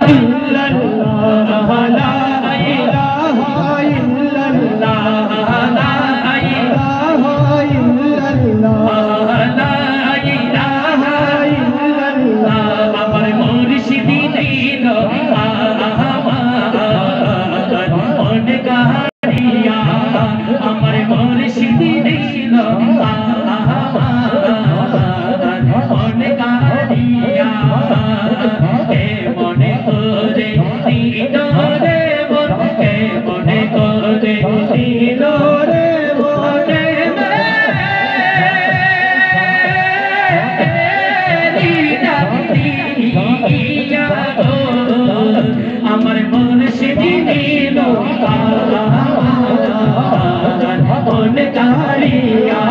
ইল্লাল্লাহ লা ইলাহা ইল্লাল্লাহ লা ইলাহা ইল্লাল্লাহ লা ইলাহা ইল্লাল্লাহ আমার মুর্শিদি দিল মন কারিয়া আমার মুর্শিদি দিল মন কারিয়া হে মনে করে দিল রে মন হে মনে করে দিল রে মনে আমার মুর্শিদি দিল মন কারিয়া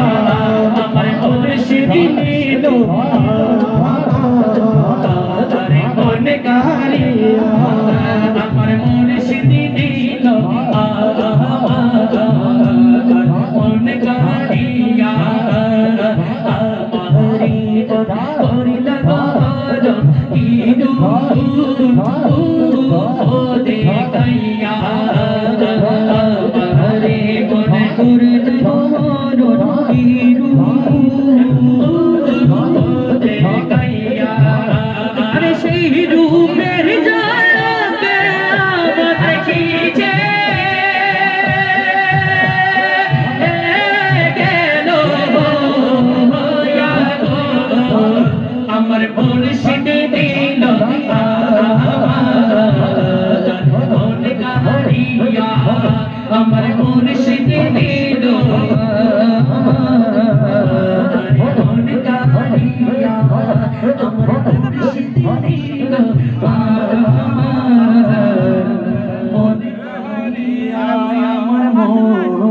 আমার মুর্শিদি দিল মন কারিয়া আমার মুর্শিদি দিল মন কারিয়া আমারি করিল গরম ইদু দে কাইয়া আমারে মনে করিল গরম ইদু দে কাইয়া আরে সেই রূপের জালকে আমার খিচে গেল আমার মুর্শিদ দিল মন কারিয়া আমার মুর্শিদ দিল মন কারিয়া আমার মুর্শিদ দিল মন কারিয়া আমার